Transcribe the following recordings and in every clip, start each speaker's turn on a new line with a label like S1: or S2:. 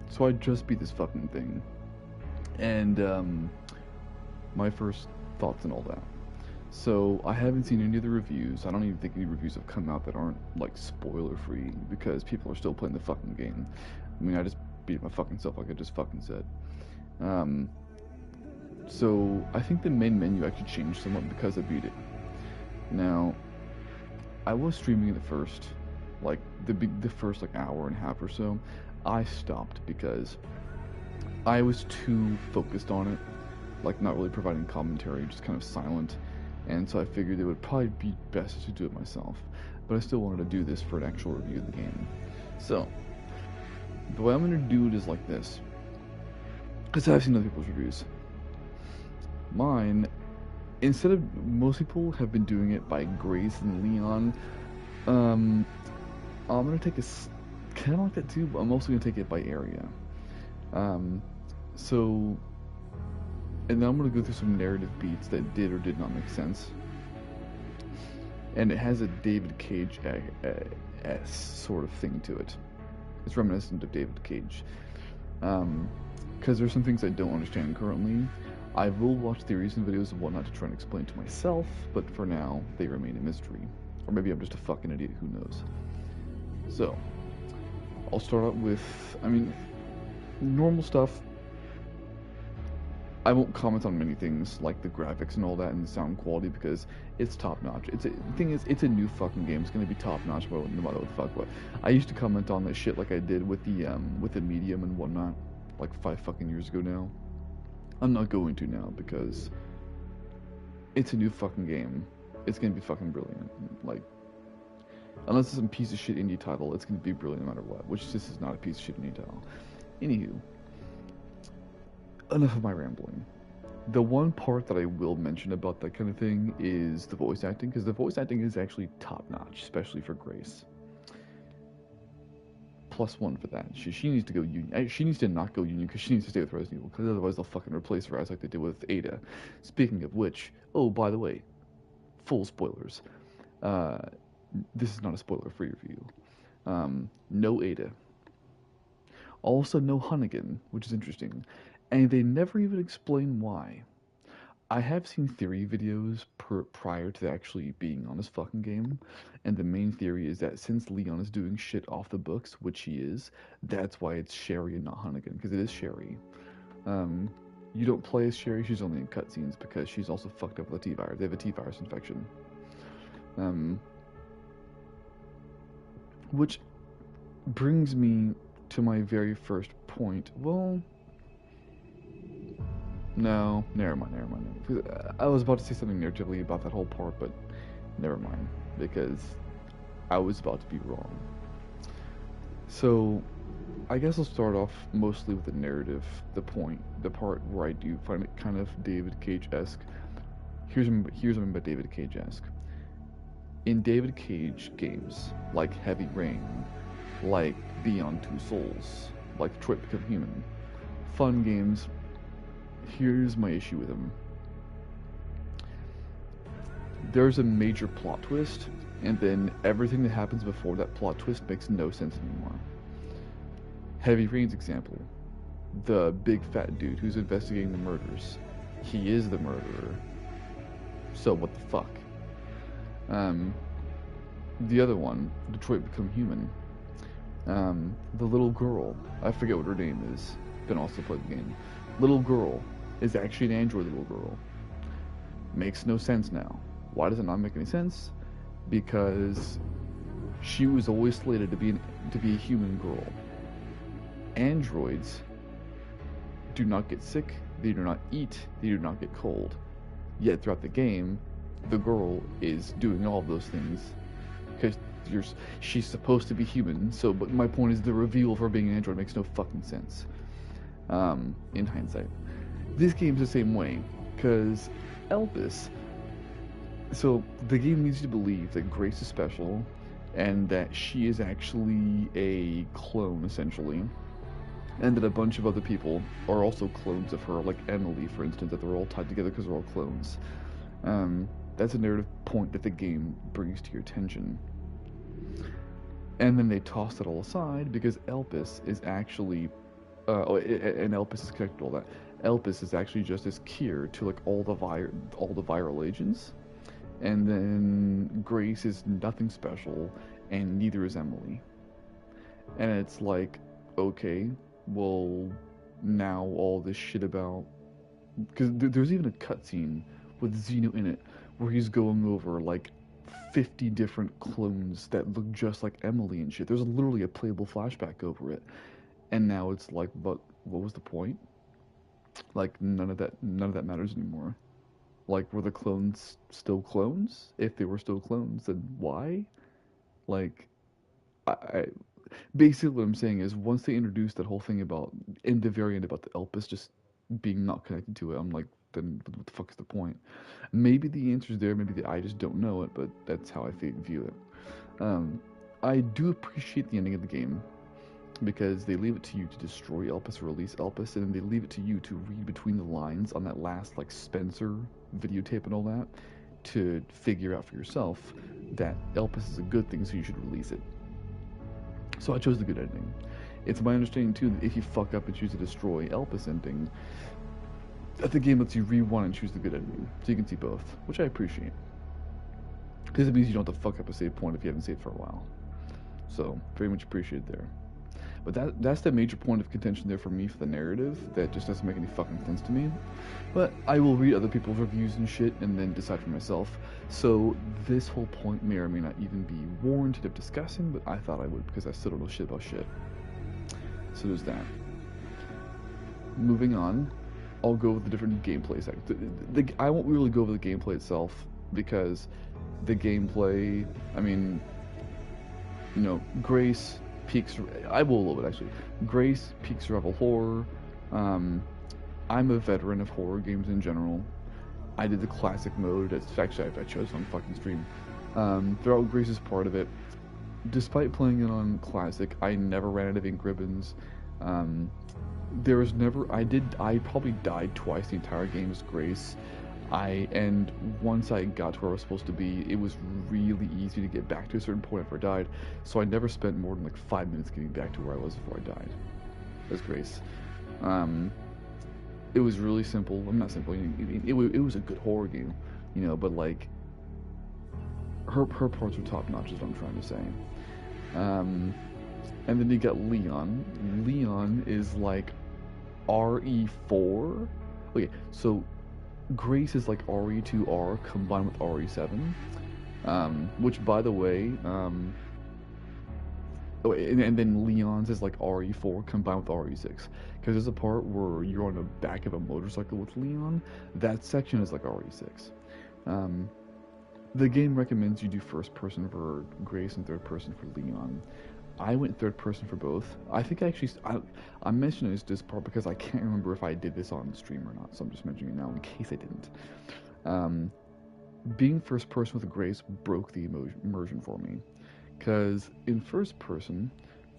S1: So I just beat this fucking thing. And, my first thoughts and all that. So I haven't seen any of the reviews. I don't even think any reviews have come out that aren't, like, spoiler-free, because people are still playing the fucking game. I mean, I just beat it my fucking self, like I just fucking said. So I think the main menu actually changed somewhat because I beat it. Now, I was streaming it at first, like the first like hour and a half or so. I stopped because I was too focused on it, like not really providing commentary, just kind of silent. And so I figured it would probably be best to do it myself. But I still wanted to do this for an actual review of the game. So, the way I'm going to do it is like this. Because I've seen other people's reviews. Mine, instead of, most people have been doing it by Grace and Leon. I'm going to take a, kind of like that too, but I'm also going to take it by area. So, and then I'm going to go through some narrative beats that did or did not make sense. And it has a David Cage-esque sort of thing to it. It's reminiscent of David Cage. Because there's some things I don't understand currently. I will watch theories and videos and whatnot to try and explain to myself, but for now, they remain a mystery. Or maybe I'm just a fucking idiot, who knows. So, I'll start out with, I mean, normal stuff. I won't comment on many things, like the graphics and all that, and the sound quality, because it's top-notch. The thing is, it's a new fucking game. It's gonna be top-notch, no matter what the fuck. But I used to comment on that shit like I did with the medium and whatnot, like 5 fucking years ago now. I'm not going to now, because it's a new fucking game. It's gonna be fucking brilliant. Like, unless it's some piece of shit indie title, it's gonna be brilliant no matter what, which this is not a piece of shit indie title. Anywho, enough of my rambling. The one part that I will mention about that kind of thing is the voice acting, because the voice acting is actually top-notch, especially for Grace. +1 for that. She needs to go union. She needs to not go union, because she needs to stay with Resident Evil, because otherwise they'll fucking replace her as like they did with Ada. Speaking of which, oh, by the way, full spoilers. This is not a spoiler-free review. No Ada. Also no Hunnigan, which is interesting. And they never even explain why. I have seen theory videos prior to actually being on this fucking game, and the main theory is that since Leon is doing shit off the books, which he is, that's why it's Sherry and not Hunnigan, because it is Sherry. You don't play as Sherry, she's only in cutscenes, because she's also fucked up with a T-virus. They have a T-virus infection. Which brings me to my very first point. Well, no, never mind. I was about to say something narratively about that whole part, but never mind, because I was about to be wrong. So, I guess I'll start off mostly with the narrative, the part where I do find it kind of David Cage-esque. Here's what I mean by David Cage-esque. In David Cage games, like Heavy Rain, like Beyond Two Souls, like Detroit Become Human, fun games. Here's my issue with them. There's a major plot twist, and then everything that happens before that plot twist makes no sense anymore. Heavy Rain's example. The big fat dude who's investigating the murders. He is the murderer. So what the fuck? The other one, Detroit Become Human. The little girl, I forget what her name is, but also played the game. Little girl is actually an android little girl. Makes no sense now. Why does it not make any sense? Because she was always slated to be a human girl. Androids do not get sick, they do not eat, they do not get cold. Yet throughout the game, the girl is doing all of those things because she's supposed to be human. So, but my point is, the reveal of her being an android makes no fucking sense. In hindsight, this game's the same way, because Elvis. So the game leads you to believe that Grace is special, and that she is actually a clone, essentially, and that a bunch of other people are also clones of her, like Emily, for instance, that they're all tied together because they're all clones. That's a narrative point that the game brings to your attention. And then they toss it all aside because Elvis is actually and Elpis is connected to all that. Elpis is actually just as Kier to like all the viral agents, and then Grace is nothing special, and neither is Emily. And it's like, okay, well, now all this shit about, because there's even a cutscene with Xeno in it where he's going over like 50 different clones that look just like Emily and shit. There's literally a playable flashback over it, and now it's like, but what was the point? Like none of that matters anymore. Like, were the clones still clones? If they were still clones, then why? Like, I basically what I'm saying is once they introduced that whole thing about in the very end about the Elpis just being not connected to it, I'm like, then what the fuck is the point? Maybe the answer's there, maybe I just don't know it, but that's how I view it. I do appreciate the ending of the game because they leave it to you to destroy Elpis or release Elpis, and then they leave it to you to read between the lines on that last like Spencer videotape and all that to figure out for yourself that Elpis is a good thing, so you should release it. So I chose the good ending. It's my understanding too that if you fuck up and choose to destroy Elpis ending, that the game lets you rewind and choose the good ending, so you can see both, which I appreciate. Because it means you don't have to fuck up a save point if you haven't saved for a while. So, very much appreciated there. But that's the major point of contention there for me for the narrative that just doesn't make any fucking sense to me. But I will read other people's reviews and shit and then decide for myself. So this whole point may or may not even be warranted of discussing, but I thought I would because I still don't know shit about shit. So there's that. Moving on, I'll go with the different gameplay sections. I won't really go over the gameplay itself because the gameplay, I mean, you know, Grace peak. I will a little bit actually. Grace, peak survival horror. I'm a veteran of horror games in general. I did the classic mode. It's actually I chose on fucking stream. Throughout Grace is part of it. Despite playing it on classic, I never ran out of ink ribbons. There was never. I probably died twice the entire game as Grace. And once I got to where I was supposed to be, it was really easy to get back to a certain point after I died, so I never spent more than like 5 minutes getting back to where I was before I died, as Grace. It was really simple. I'm not simple. It was a good horror game, you know, but like, her parts were top notch is what I'm trying to say. And then you got Leon. Leon is like RE4. Okay, so Grace is like RE2R combined with RE7, which, by the way, and then Leon's is like RE4 combined with RE6, because there's a part where you're on the back of a motorcycle with Leon. That section is like RE6. The game recommends you do first person for Grace and third person for Leon. I went third person for both. I think I'm mentioning this part because I can't remember if I did this on stream or not, so I'm just mentioning it now in case I didn't. Being first person with Grace broke the immersion for me, because in first person,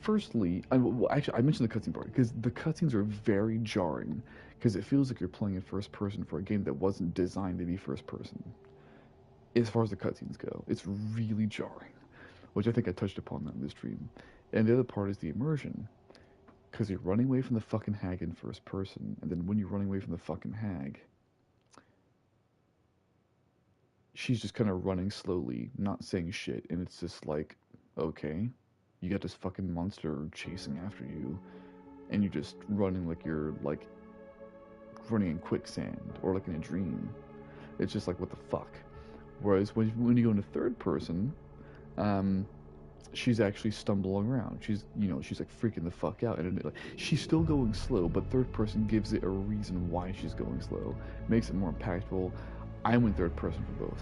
S1: firstly, I mentioned the cutscene part because the cutscenes are very jarring, because it feels like you're playing in first person for a game that wasn't designed to be first person. As far as the cutscenes go, it's really jarring, which I think I touched upon that in the stream. And the other part is the immersion, because you're running away from the fucking hag in first person, and then when you're running away from the fucking hag, she's just kind of running slowly, not saying shit, and it's just like, okay, you got this fucking monster chasing after you, and you're just running like you're like running in quicksand or like in a dream. It's just like, what the fuck? Whereas when you go into third person, she's actually stumbling around. She's like freaking the fuck out, and like, she's still going slow, but third person gives it a reason why she's going slow, makes it more impactful. I went third person for both.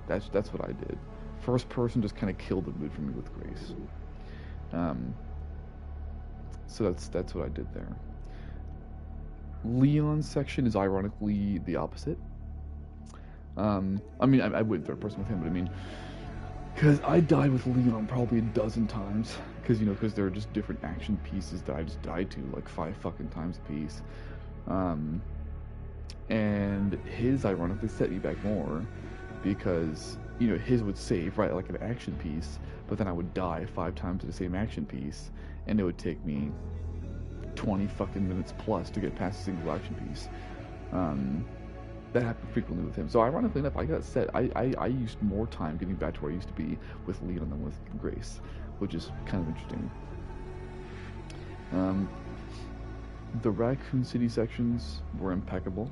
S1: That's what I did. First person just kind of killed the mood for me with Grace. So that's what I did there. Leon's section is ironically the opposite. I mean, I went third person with him, but I mean, because I died with Leon probably a dozen times, because there are just different action pieces that I just died to like 5 fucking times a piece. And his ironically set me back more, because his would save right like an action piece, but then I would die 5 times to the same action piece, and it would take me 20 fucking minutes plus to get past a single action piece. That happened frequently with him. So ironically enough, I got set. I used more time getting back to where I used to be with Leon than with Grace, which is kind of interesting. The Raccoon City sections were impeccable.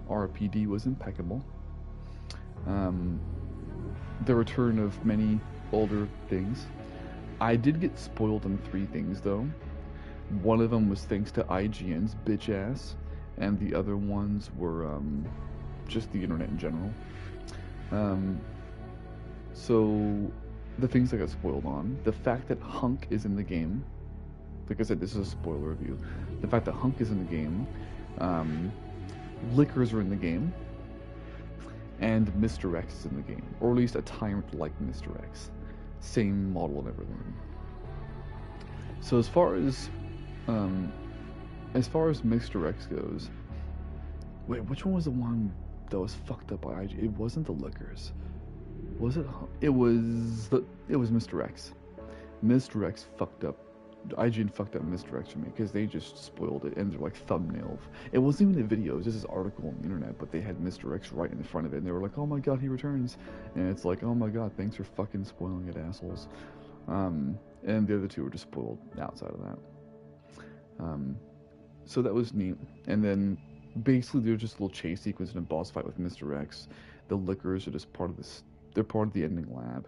S1: RPD was impeccable. The return of many older things. I did get spoiled on 3 things though. One of them was thanks to IGN's bitch ass, and the other ones were just the internet in general. So the things I got spoiled on, the fact that Hunk is in the game. Like I said, this is a spoiler review. The fact that Hunk is in the game, Lickers are in the game, and Mr. X is in the game, or at least a tyrant like Mr. X, same model and everything. So as far as Mr. X goes, wait, which one was the one that was fucked up by IG? It wasn't the Lickers, was it? It was Mr. X. Mr. X fucked up. IGN fucked up Mr. X for me because they just spoiled it, and they're like thumbnail. It wasn't even a video, it was just this article on the internet, but they had Mr. X right in the front of it, and they were like, oh my god, he returns. And it's like, oh my god, thanks for fucking spoiling it, assholes. And the other 2 were just spoiled outside of that. So that was neat. And then basically there's just a little chase sequence and a boss fight with Mr. X. The Lickers are just part of this, they're part of the ending lab.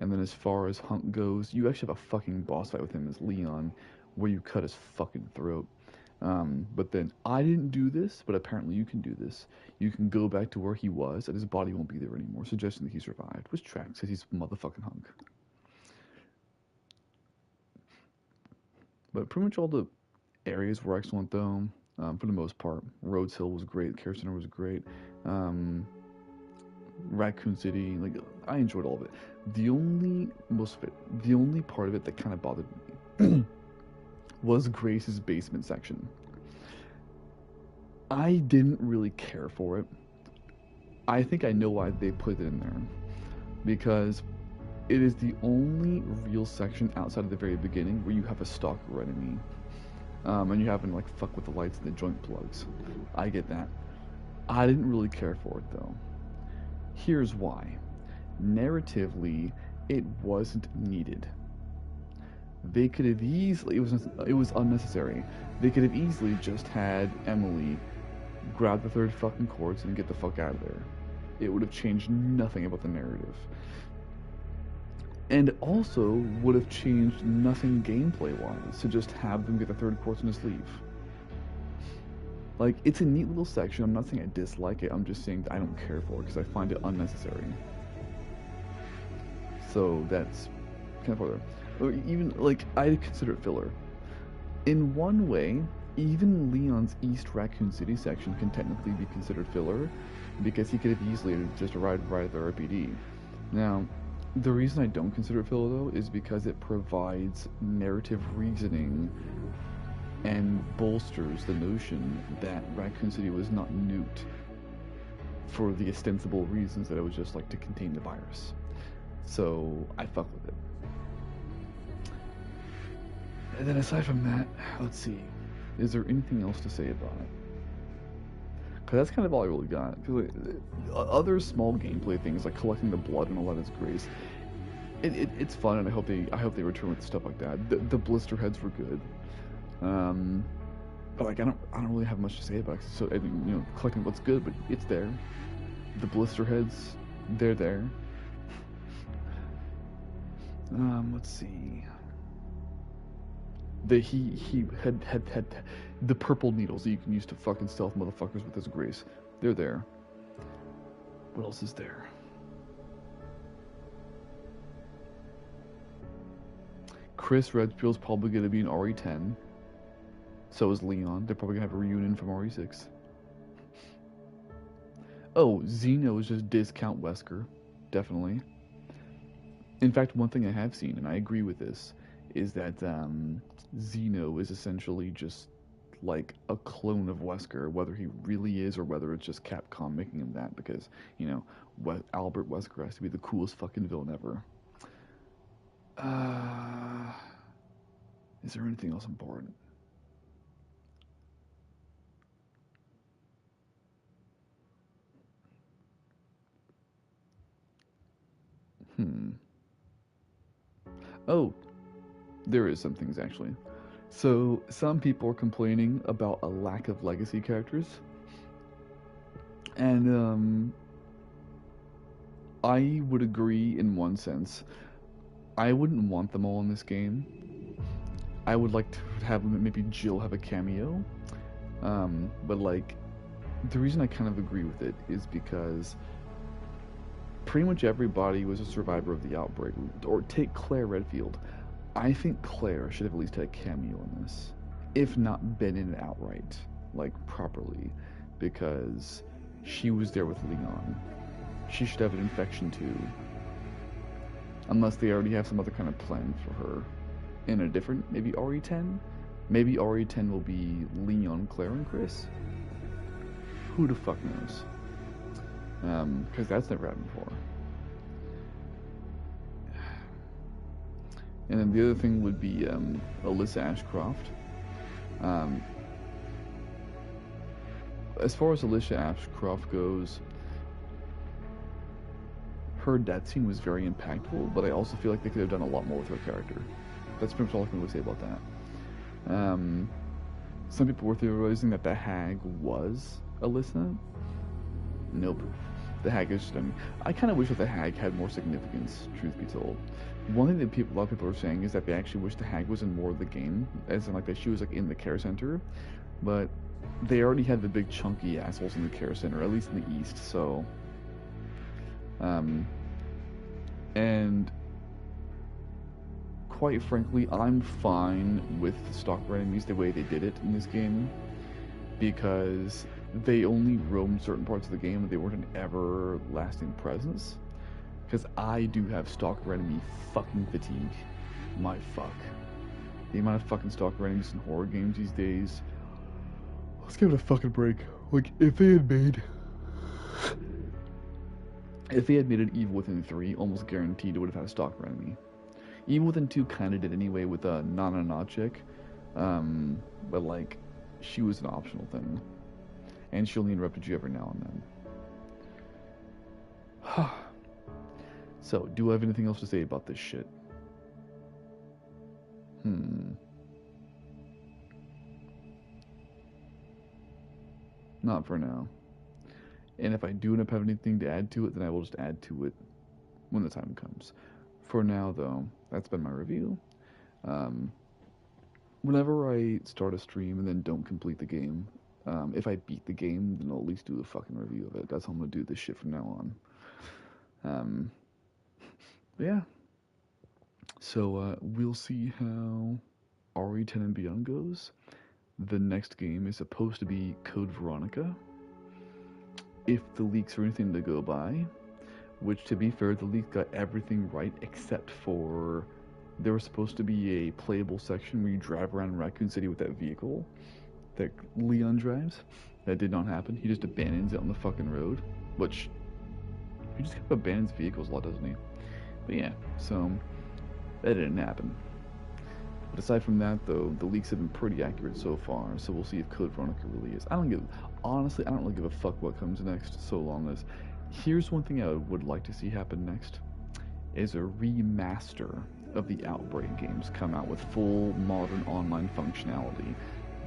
S1: And then as far as Hunk goes, you actually have a fucking boss fight with him as Leon, where you cut his fucking throat. But then, I didn't do this, but apparently you can do this. You can go back to where he was, and his body won't be there anymore, suggesting that he survived. Which tracks, because he's motherfucking Hunk. But pretty much all the areas were excellent, though, for the most part. Rhodes Hill was great, Care Center was great. Raccoon City, like, I enjoyed all of it. The only part of it that kind of bothered me was Grace's basement section. I didn't really care for it. I think I know why they put it in there. Because it is the only real section outside of the very beginning where you have a stalker enemy. And you haven't, like, fuck with the lights and the joint plugs. I get that. I didn't really care for it, though. Here's why. Narratively, it wasn't needed. They could have easily, it was unnecessary. They could have easily just had Emily grab the 3rd fucking quartz and get the fuck out of there. It would have changed nothing about the narrative. And also would have changed nothing gameplay-wise to just have them get the 3rd quartz and just leave. Like, it's a neat little section. I'm not saying I dislike it. I'm just saying that I don't care for it because I find it unnecessary. So that's kind of further. Or even, like, I consider it filler. In one way, even Leon's East Raccoon City section can technically be considered filler because he could have easily just arrived right at the RPD. Now, the reason I don't consider it filler, though, is because it provides narrative reasoning and bolsters the notion that Raccoon City was not nuked for the ostensible reasons that it was just like to contain the virus. So I fuck with it. And then aside from that, let's see, is there anything else to say about it? Because that's kind of all I really got. Because other small gameplay things like collecting the blood and all that is great. It's fun, and I hope they return with stuff like that. The blister heads were good. But like I don't really have much to say about it. So I mean, you know, collecting what's good, but it's there. The blister heads, they're there. Let's see. He had the purple needles that you can use to fucking stealth motherfuckers with his grace. They're there. What else is there? Chris Redfield's probably gonna be in RE10. So is Leon. They're probably gonna have a reunion from RE6. Oh, Zeno is just discount Wesker. Definitely. In fact, one thing I have seen, and I agree with this, is that Zeno is essentially just like a clone of Wesker, whether he really is or whether it's just Capcom making him that, because, you know, Albert Wesker has to be the coolest fucking villain ever. Is there anything else important? Hmm. Oh, there is some things actually. So, some people are complaining about a lack of legacy characters. And, I would agree in one sense. I wouldn't want them all in this game. I would like to have maybe Jill have a cameo. But, like, the reason I kind of agree with it is because pretty much everybody was a survivor of the outbreak. Or take Claire Redfield. I think Claire should have at least had a cameo in this, if not been in it outright, like properly, because she was there with Leon. She should have an infection too, unless they already have some other kind of plan for her in a different, maybe RE10. Maybe RE10 will be Leon, Claire, and Chris. Who the fuck knows? Because that's never happened before. And then the other thing would be Alyssa Ashcroft. As far as Alyssa Ashcroft goes, her death scene was very impactful, but I also feel like they could have done a lot more with her character. That's pretty much all I can really say about that. Some people were theorizing that the hag was Alyssa. Nope. The hag is just, I kind of wish that the hag had more significance, truth be told. One thing that a lot of people are saying is that they actually wish the hag was in more of the game, as in like that she was like in the care center, but they already had the big chunky assholes in the care center, at least in the east, so and quite frankly, I'm fine with the stalker enemies the way they did it in this game, because they only roamed certain parts of the game and they weren't an everlasting presence. Because I do have stalker enemy fucking fatigue. My fuck. The amount of fucking stalker enemies in horror games these days. Let's give it a fucking break. Like, if they had made it Evil Within 3, almost guaranteed it would have had a stalker enemy. Evil Within 2 kind of did anyway with a Nana chick. But like, she was an optional thing. And she only interrupted you every now and then. So, do I have anything else to say about this shit? Not for now. And if I do end up having anything to add to it, then I will just add to it when the time comes. For now, though, that's been my review. Whenever I start a stream and then don't complete the game, if I beat the game, then I'll at least do a fucking review of it. That's how I'm gonna do this shit from now on. Yeah. So, we'll see how RE10 and Beyond goes. The next game is supposed to be Code Veronica, if the leaks are anything to go by, which, to be fair, the leak got everything right except for there was supposed to be a playable section where you drive around Raccoon City with that vehicle that Leon drives. That did not happen. He just abandons it on the fucking road, which he just kind of abandons vehicles a lot, doesn't he? But yeah, so that didn't happen. But aside from that, though, the leaks have been pretty accurate so far, so we'll see if Code Veronica really is. Honestly, I don't really give a fuck what comes next, so long as... Here's one thing I would like to see happen next, is a remaster of the Outbreak games come out with full, modern online functionality.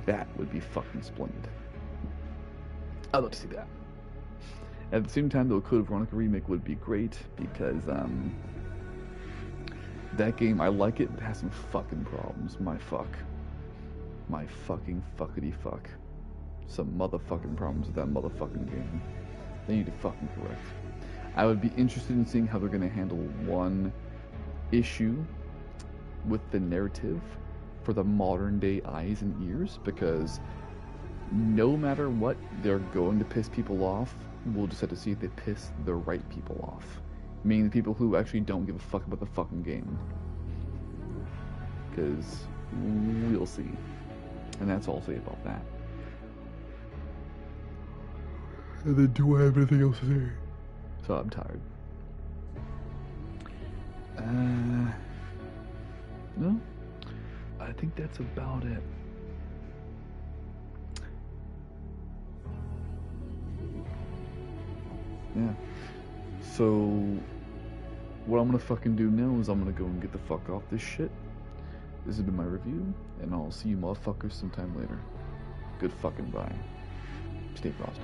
S1: That would be fucking splendid. I'd love to see that. At the same time, though, a Code Veronica remake would be great, because, that game, I like it, but it has some fucking problems. My fucking fuckity fuck. Some motherfucking problems with that motherfucking game. They need to fucking correct. I would be interested in seeing how they're gonna handle one issue with the narrative for the modern day eyes and ears, because no matter what, they're going to piss people off. We'll just have to see if they piss the right people off. Meaning the people who actually don't give a fuck about the fucking game. Because we'll see. And that's all I'll say about that. And then do I have anything else to say? So I'm tired. No? I think that's about it. Yeah. So what I'm gonna fucking do now is I'm gonna go and get the fuck off this shit. This has been my review, and I'll see you motherfuckers sometime later. Good fucking bye. Stay frosty.